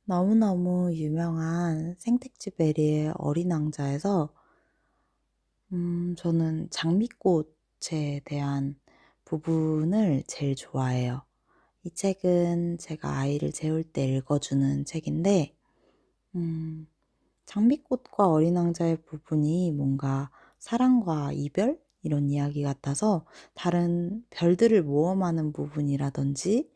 너무너무 유명한 생텍쥐 베리의 어린 왕자에서 저는 장미꽃에 대한 부분을 제일 좋아해요. 이 책은 제가 아이를 재울 때 읽어주는 책인데 음 장미꽃과 어린 왕자의 부분이 뭔가 사랑과 이별 이런 이야기 같아서 다른 별들을 모험하는 부분이라든지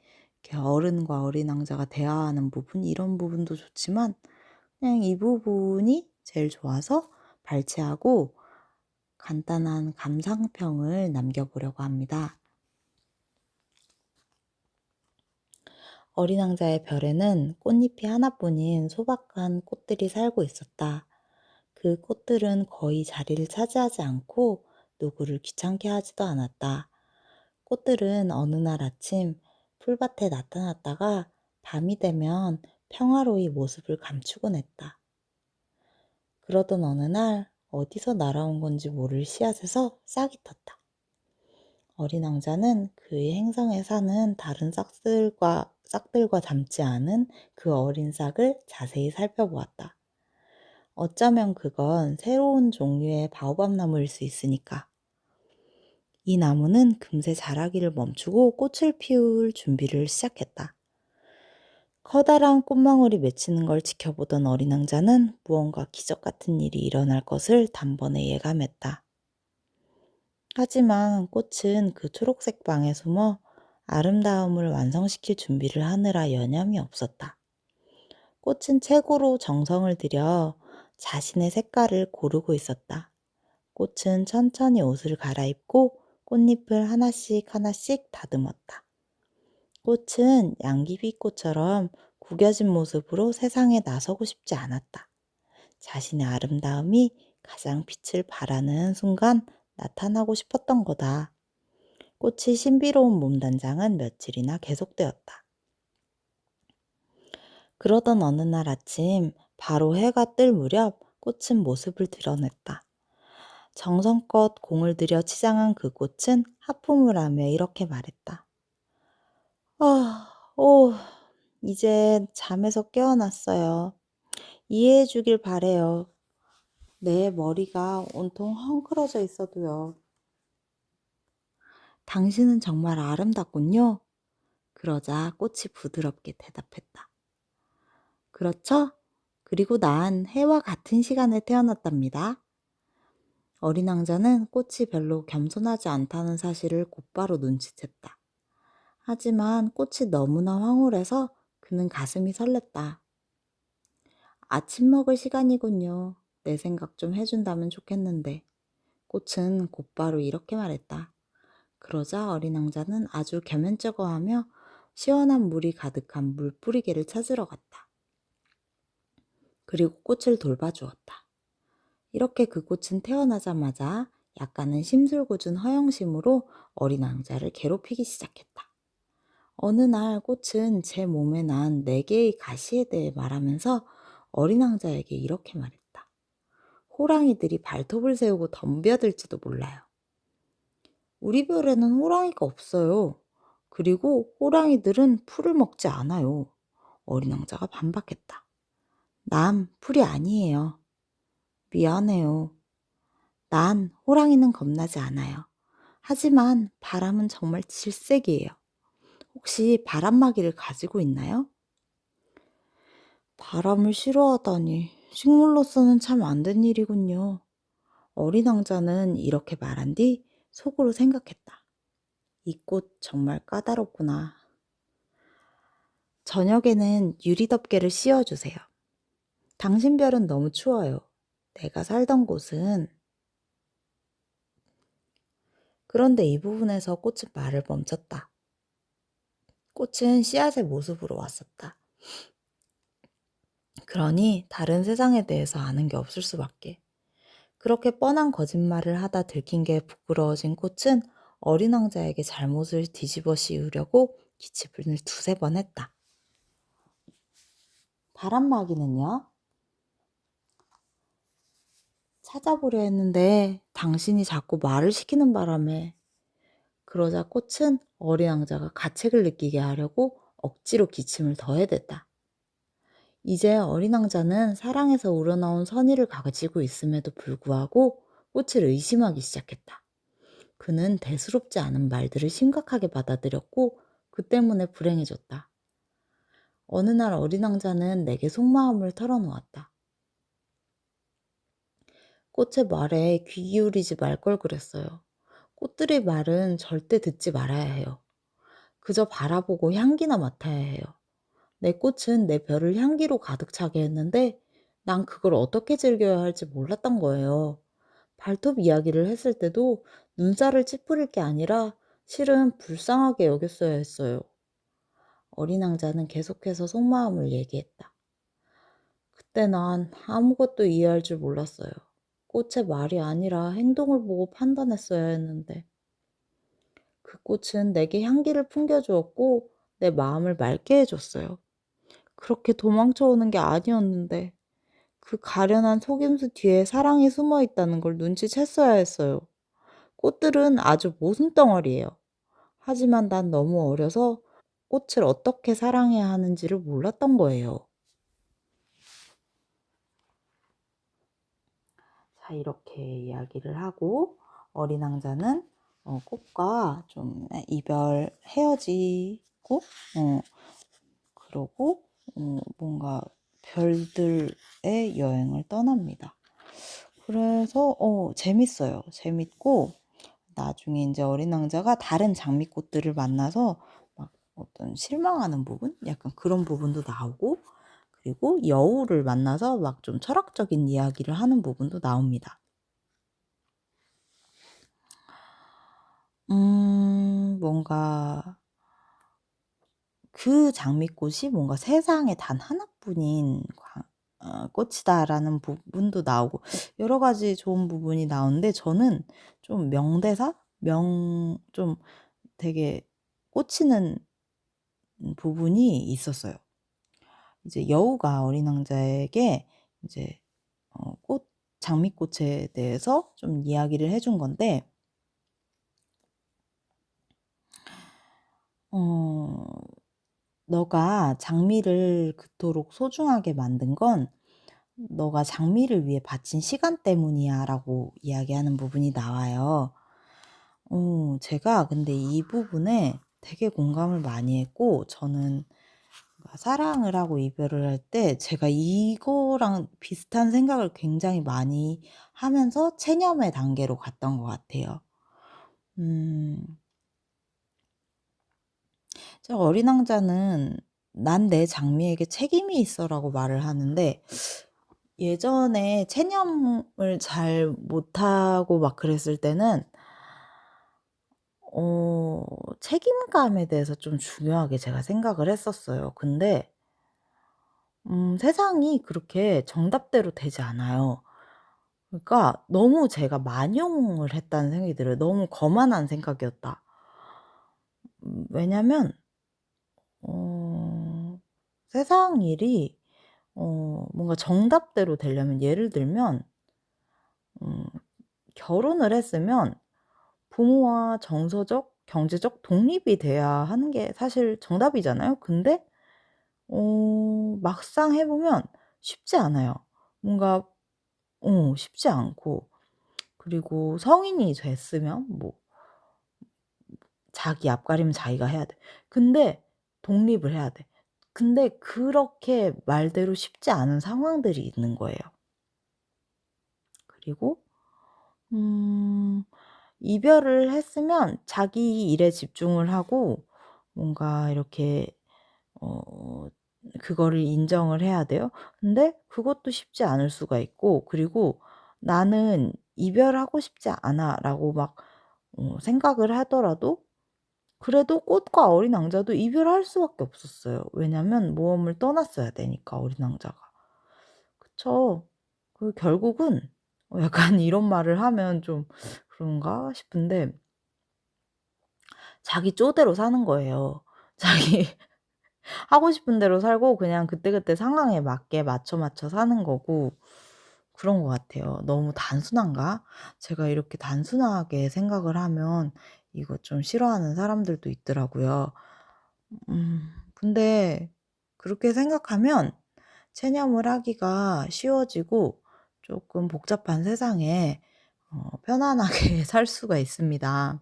이렇게 어른과 어린 왕자가 대화하는 부분 이런 부분도 좋지만 그냥 이 부분이 제일 좋아서 발췌하고 간단한 감상평을 남겨보려고 합니다. 어린 왕자의 별에는 꽃잎이 하나뿐인 소박한 꽃들이 살고 있었다. 그 꽃들은 거의 자리를 차지하지 않고 누구를 귀찮게 하지도 않았다. 꽃들은 어느 날 아침 풀밭에 나타났다가 밤이 되면 평화로이 모습을 감추곤 했다. 그러던 어느 날 어디서 날아온 건지 모를 씨앗에서 싹이 텄다. 어린 왕자는 그의 행성에 사는 다른 싹들과 닮지 않은 그 어린 싹을 자세히 살펴보았다. 어쩌면 그건 새로운 종류의 바오밥 나무일 수 있으니까. 이 나무는 금세 자라기를 멈추고 꽃을 피울 준비를 시작했다. 커다란 꽃망울이 맺히는 걸 지켜보던 어린 왕자는 무언가 기적 같은 일이 일어날 것을 단번에 예감했다. 하지만 꽃은 그 초록색 방에 숨어 아름다움을 완성시킬 준비를 하느라 여념이 없었다. 꽃은 최고로 정성을 들여 자신의 색깔을 고르고 있었다. 꽃은 천천히 옷을 갈아입고 꽃잎을 하나씩 하나씩 다듬었다. 꽃은 양귀비꽃처럼 구겨진 모습으로 세상에 나서고 싶지 않았다. 자신의 아름다움이 가장 빛을 발하는 순간 나타나고 싶었던 거다. 꽃이 신비로운 몸단장은 며칠이나 계속되었다. 그러던 어느 날 아침, 바로 해가 뜰 무렵 꽃은 모습을 드러냈다. 정성껏 공을 들여 치장한 그 꽃은 하품을 하며 이렇게 말했다. 이제 잠에서 깨어났어요. 이해해 주길 바래요. 내 머리가 온통 헝클어져 있어도요. 당신은 정말 아름답군요. 그러자 꽃이 부드럽게 대답했다. 그렇죠? 그리고 난 해와 같은 시간에 태어났답니다. 어린 왕자는 꽃이 별로 겸손하지 않다는 사실을 곧바로 눈치챘다. 하지만 꽃이 너무나 황홀해서 그는 가슴이 설렜다. 아침 먹을 시간이군요. 내 생각 좀 해준다면 좋겠는데. 꽃은 곧바로 이렇게 말했다. 그러자 어린 왕자는 아주 겸연쩍어하며 시원한 물이 가득한 물뿌리개를 찾으러 갔다. 그리고 꽃을 돌봐주었다. 이렇게 그 꽃은 태어나자마자 약간은 심술궂은 허영심으로 어린 왕자를 괴롭히기 시작했다. 어느 날 꽃은 제 몸에 난 4개의 가시에 대해 말하면서 어린 왕자에게 이렇게 말했다. 호랑이들이 발톱을 세우고 덤벼들지도 몰라요. 우리 별에는 호랑이가 없어요. 그리고 호랑이들은 풀을 먹지 않아요. 어린 왕자가 반박했다. 난 풀이 아니에요. 미안해요. 난 호랑이는 겁나지 않아요. 하지만 바람은 정말 질색이에요. 혹시 바람막이를 가지고 있나요? 바람을 싫어하다니 식물로서는 참 안 된 일이군요. 어린 왕자는 이렇게 말한 뒤 속으로 생각했다. 이 꽃 정말 까다롭구나. 저녁에는 유리덮개를 씌워주세요. 당신 별은 너무 추워요. 내가 살던 곳은... 그런데 이 부분에서 꽃은 말을 멈췄다. 꽃은 씨앗의 모습으로 왔었다. 그러니 다른 세상에 대해서 아는 게 없을 수밖에. 그렇게 뻔한 거짓말을 하다 들킨 게 부끄러워진 꽃은 어린 왕자에게 잘못을 뒤집어 씌우려고 기침을 2~3번 했다. 바람막이는요? 찾아보려 했는데 당신이 자꾸 말을 시키는 바람에. 그러자 꽃은 어린 왕자가 가책을 느끼게 하려고 억지로 기침을 더 해댔다. 이제 어린 왕자는 사랑에서 우러나온 선의를 가지고 있음에도 불구하고 꽃을 의심하기 시작했다. 그는 대수롭지 않은 말들을 심각하게 받아들였고 그 때문에 불행해졌다. 어느 날 어린 왕자는 내게 속마음을 털어놓았다. 꽃의 말에 귀 기울이지 말 걸 그랬어요. 꽃들의 말은 절대 듣지 말아야 해요. 그저 바라보고 향기나 맡아야 해요. 내 꽃은 내 별을 향기로 가득 차게 했는데 난 그걸 어떻게 즐겨야 할지 몰랐던 거예요. 발톱 이야기를 했을 때도 눈살을 찌푸릴 게 아니라 실은 불쌍하게 여겼어야 했어요. 어린 왕자는 계속해서 속마음을 얘기했다. 그때 난 아무것도 이해할 줄 몰랐어요. 꽃의 말이 아니라 행동을 보고 판단했어야 했는데 그 꽃은 내게 향기를 풍겨주었고 내 마음을 맑게 해줬어요. 그렇게 도망쳐 오는 게 아니었는데 그 가련한 속임수 뒤에 사랑이 숨어 있다는 걸 눈치챘어야 했어요. 꽃들은 아주 모순 덩어리예요. 하지만 난 너무 어려서 꽃을 어떻게 사랑해야 하는지를 몰랐던 거예요. 자, 이렇게 이야기를 하고 어린 왕자는 꽃과 좀 헤어지고 그러고 뭔가 별들의 여행을 떠납니다. 그래서 재밌어요. 재밌고 나중에 인제 어린 왕자가 다른 장미꽃들을 만나서 막 어떤 실망하는 부분? 약간 그런 부분도 나오고 그리고 여우를 만나서 막 좀 철학적인 이야기를 하는 부분도 나옵니다. 뭔가 그 장미꽃이 뭔가 세상에 단 하나뿐인 꽃이다라는 부분도 나오고 여러 가지 좋은 부분이 나오는데 저는 좀 명대사? 좀 되게 꽂히는 부분이 있었어요. 이제 여우가 어린 왕자에게 이제 꽃 장미꽃에 대해서 좀 이야기를 해준 건데 어 "너가 장미를 그토록 소중하게 만든 건 너가 장미를 위해 바친 시간 때문이야."라고 이야기하는 부분이 나와요. 제가 근데 이 부분에 되게 공감을 많이 했고 저는 사랑을 하고 이별을 할 때 제가 이거랑 비슷한 생각을 굉장히 많이 하면서 체념의 단계로 갔던 것 같아요. 음 제가 어린 왕자는 "난 내 장미에게 책임이 있어."라고 말을 하는데 예전에 체념을 잘 못하고 막 그랬을 때는 어 책임감에 대해서 좀 중요하게 제가 생각을 했었어요. 근데 세상이 그렇게 정답대로 되지 않아요. 그러니까 너무 제가 만용을 했다는 생각이 들어요. 너무 거만한 생각이었다. 왜냐면 어 세상 일이 뭔가 정답대로 되려면 예를 들면 음 결혼을 했으면 부모와 정서적, 경제적 독립이 돼야 하는 게 사실 정답이잖아요. 근데 막상 해 보면 쉽지 않아요. 뭔가 쉽지 않고 그리고 성인이 됐으면 뭐 자기 앞가림 자기가 해야 돼. 근데 독립을 해야 돼. 근데 그렇게 말대로 쉽지 않은 상황들이 있는 거예요. 그리고 음 이별을 했으면 자기 일에 집중을 하고 뭔가 이렇게 어 그거를 인정을 해야 돼요. 근데 그것도 쉽지 않을 수가 있고 그리고 '나는 이별하고 싶지 않아.'라고 막 생각을 하더라도 그래도 꽃과 어린 왕자도 이별할 수밖에 없었어요. 왜냐면 모험을 떠났어야 되니까 어린 왕자가. 그쵸. 결국은 약간 이런 말을 하면 좀 그런가 싶은데 자기 쪼대로 사는 거예요. 자기 하고 싶은 대로 살고 그냥 그때그때 상황에 맞게 맞춰 사는 거고 그런 것 같아요. 너무 단순한가? 제가 이렇게 단순하게 생각을 하면 이거 좀 싫어하는 사람들도 있더라고요. 근데 그렇게 생각하면 체념을 하기가 쉬워지고 조금 복잡한 세상에 편안하게 살 수가 있습니다.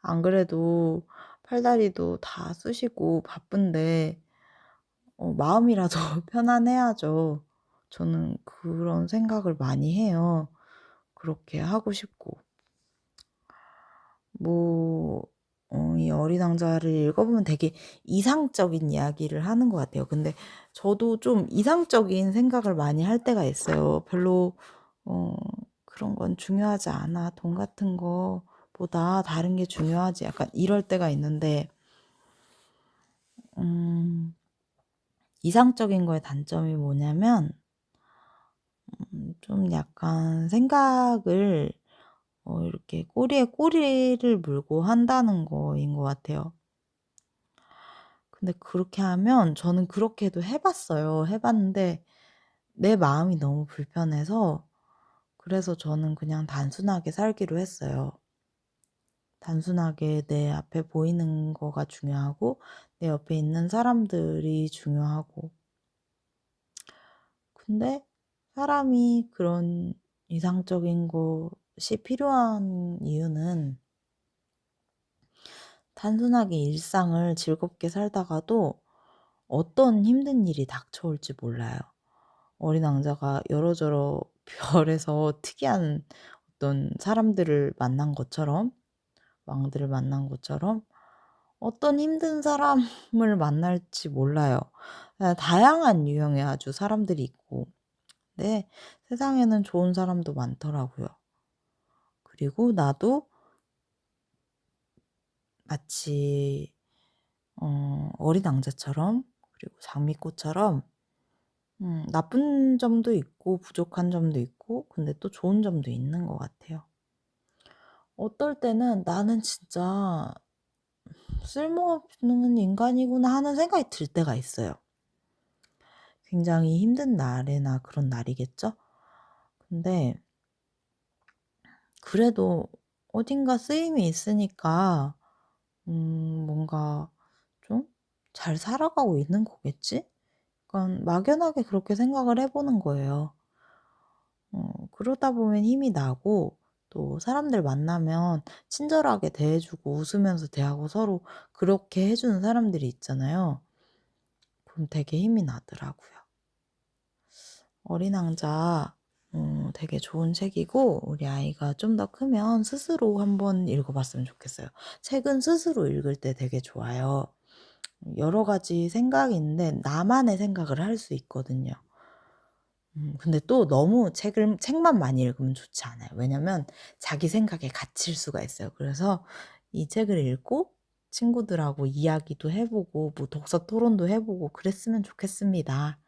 안 그래도 팔다리도 다 쑤시고 바쁜데 마음이라도 편안해야죠. 저는 그런 생각을 많이 해요. 그렇게 하고 싶고. 뭐 이 어린 왕자를 읽어보면 되게 이상적인 이야기를 하는 것 같아요. 근데 저도 좀 이상적인 생각을 많이 할 때가 있어요. 별로 어 '그런 건 중요하지 않아. 돈 같은 거보다 다른 게 중요하지.' 약간 이럴 때가 있는데 음 이상적인 거의 단점이 뭐냐면 좀 약간 생각을 이렇게 꼬리에 꼬리를 물고 한다는 거인 것 같아요. 근데 그렇게 하면 저는 그렇게도 해 봤어요. 해 봤는데 내 마음이 너무 불편해서 그래서 저는 그냥 단순하게 살기로 했어요. 단순하게 내 앞에 보이는 거가 중요하고 내 옆에 있는 사람들이 중요하고. 근데 사람이 그런 이상적인 것이 필요한 이유는 단순하게 일상을 즐겁게 살다가도 어떤 힘든 일이 닥쳐올지 몰라요. 어린 왕자가 여러저러 별에서 특이한 어떤 사람들을 만난 것처럼 왕들을 만난 것처럼 어떤 힘든 사람을 만날지 몰라요. 다양한 유형의 아주 사람들이 있고 네 세상에는 좋은 사람도 많더라고요. 그리고 나도 마치 어린 왕자처럼 그리고 장미꽃처럼 나쁜 점도 있고 부족한 점도 있고 근데 또 좋은 점도 있는 것 같아요. 어떨 때는 '나는 진짜 쓸모없는 인간이구나.' 하는 생각이 들 때가 있어요. 굉장히 힘든 날에나 그런 날이겠죠? 근데 그래도 어딘가 쓰임이 있으니까 뭔가 좀 '잘 살아가고 있는 거겠지?' 약간 막연하게 그렇게 생각을 해 보는 거예요. 그러다 보면 힘이 나고 또 사람들 만나면 친절하게 대해 주고 웃으면서 대하고 서로 그렇게 해 주는 사람들이 있잖아요. 그럼 되게 힘이 나더라고요. 어린 왕자 되게 좋은 책이고 우리 아이가 좀 더 크면 스스로 한번 읽어 봤으면 좋겠어요. 책은 스스로 읽을 때 되게 좋아요. 여러 가지 생각이 있는데 나만의 생각을 할 수 있거든요. 근데 또 너무 책만 많이 읽으면 좋지 않아요. 왜냐면 자기 생각에 갇힐 수가 있어요. 그래서 이 책을 읽고 친구들하고 이야기도 해 보고 뭐 독서 토론도 해 보고 그랬으면 좋겠습니다.